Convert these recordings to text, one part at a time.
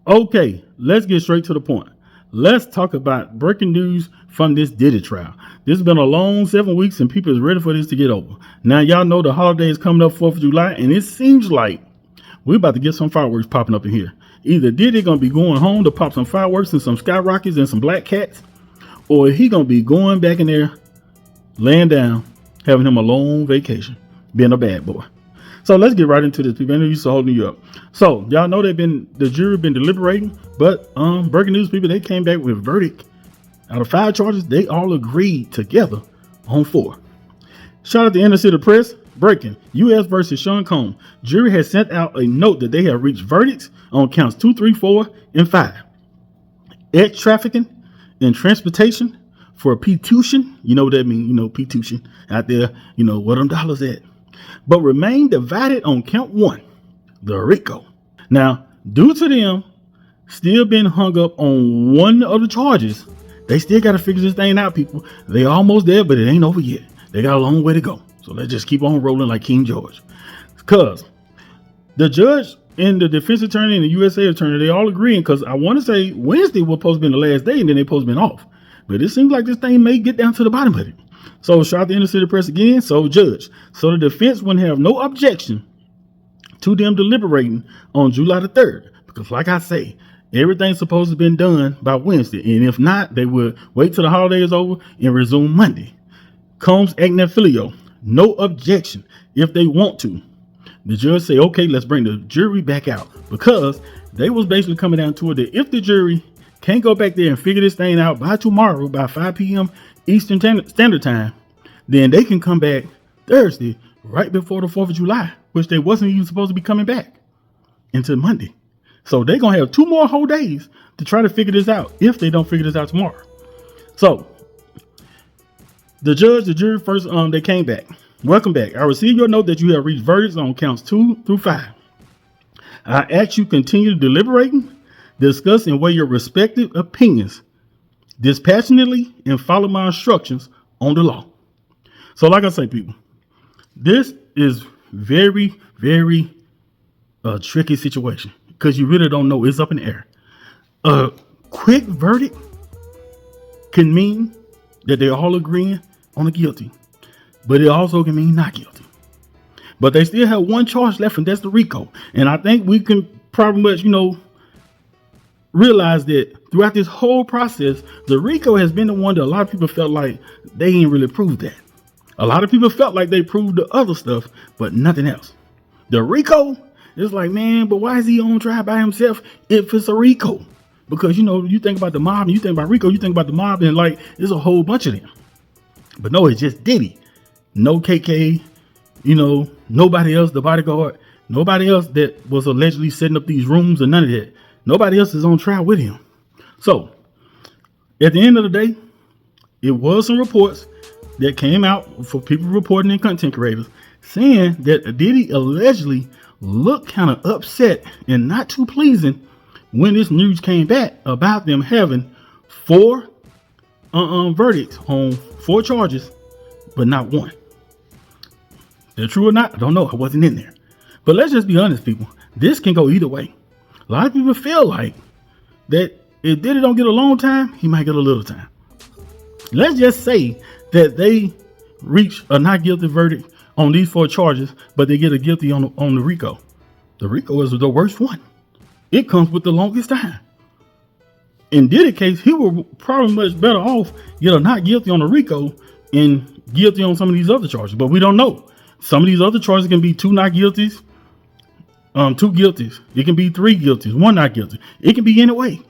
Okay, let's get straight to the point. Let's talk about breaking news from this Diddy trial. This has been a long 7 weeks and people is ready for this to get over. Now, y'all know the holiday is coming up 4th of July, and it seems like we're about to get some fireworks popping up in here. Either Diddy gonna be going home to pop some fireworks and some skyrockets and some black cats, or he gonna be going back in there, laying down, having him a long vacation, being a bad boy. So let's get right into this. People, I know used to holding you up. So y'all know the jury been deliberating, but breaking news, people, they came back with a verdict. Out of 5 charges, they all agreed together on 4. Shout out to Inner City Press. Breaking: U.S. versus Sean Combs. Jury has sent out a note that they have reached verdicts on counts 2, 3, 4, and 5. Ex trafficking and transportation for P-tuition. You know what that means? You know, P-tuition out there. You know where them dollars at. But remain divided on count 1, the RICO. Now, due to them still being hung up on one of the charges, they still got to figure this thing out, people. They almost there, but it ain't over yet. They got a long way to go. So let's just keep on rolling like King George. Because the judge and the defense attorney and the USA attorney, they all agreeing, because I want to say Wednesday was supposed to be the last day and then they supposed to be off. But it seems like this thing may get down to the bottom of it. So shout out to Inner City Press again. So judge. So the defense wouldn't have no objection to them deliberating on July the 3rd. Because like I say, everything's supposed to have been done by Wednesday. And if not, they would wait till the holiday is over and resume Monday. Combs agnat filio. No objection if they want to. The judge say, okay, let's bring the jury back out, because they was basically coming down to it that if the jury can't go back there and figure this thing out by tomorrow, by 5 p.m. Eastern Standard Time, then they can come back Thursday right before the 4th of July, which they wasn't even supposed to be coming back until Monday. So they're going to have 2 more whole days to try to figure this out if they don't figure this out tomorrow. So the judge, the jury first, they came back. Welcome back. I received your note that you have reached verdicts on counts 2 through 5. I ask you continue deliberating, discuss and weigh your respective opinions dispassionately, and follow my instructions on the law. So like I say, people, this is very, very tricky situation, because you really don't know. It's up in the air. A quick verdict can mean that they're all agreeing on a guilty, but it also can mean not guilty. But they still have 1 charge left, and that's the RICO. And I think we can probably much, realize that throughout this whole process, the RICO has been the one that a lot of people felt like they ain't really proved that. A lot of people felt like they proved the other stuff, but nothing else. The RICO is like, man, but why is he on trial by himself if it's a RICO? Because, you think about the mob and you think about RICO, you think about the mob and like, there's a whole bunch of them. But no, it's just Diddy. No KK, nobody else, the bodyguard, nobody else that was allegedly setting up these rooms or none of that. Nobody else is on trial with him. So at the end of the day, it was some reports that came out for people reporting and content creators saying that Diddy allegedly looked kind of upset and not too pleasing when this news came back about them having 4 verdicts on 4 charges, but not 1. They're true or not, I don't know. I wasn't in there. But let's just be honest, people. This can go either way. A lot of people feel like that if Diddy don't get a long time, he might get a little time. Let's just say that they reach a not guilty verdict on these 4 charges, but they get a guilty on the RICO. The RICO is the worst one. It comes with the longest time. In Diddy's case, he would probably much better off get a not guilty on the RICO and guilty on some of these other charges, but we don't know. Some of these other charges can be 2 not guilties, 2 guilties. It can be 3 guilties, 1 not guilty. It can be any way.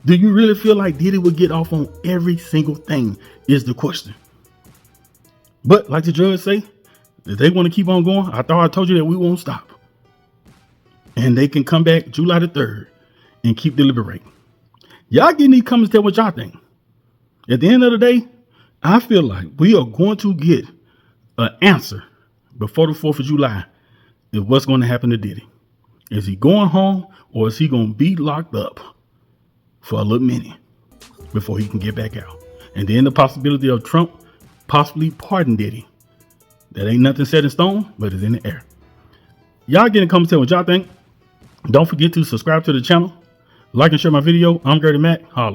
Do you really feel like Diddy would get off on every single thing is the question. But like the judge say, if they want to keep on going, I thought I told you that we won't stop. And they can come back July the 3rd and keep deliberating. Y'all get in these comments, tell what y'all think. At the end of the day, I feel like we are going to get an answer before the 4th of July is what's going to happen to Diddy. Is he going home, or is he going to be locked up for a little minute before he can get back out? And then the possibility of Trump possibly pardon Diddy. That ain't nothing set in stone, but it's in the air. Y'all get in the comments, tell what y'all think. Don't forget to subscribe to the channel, Like and share my video. I'm Gertie Mac. Holla.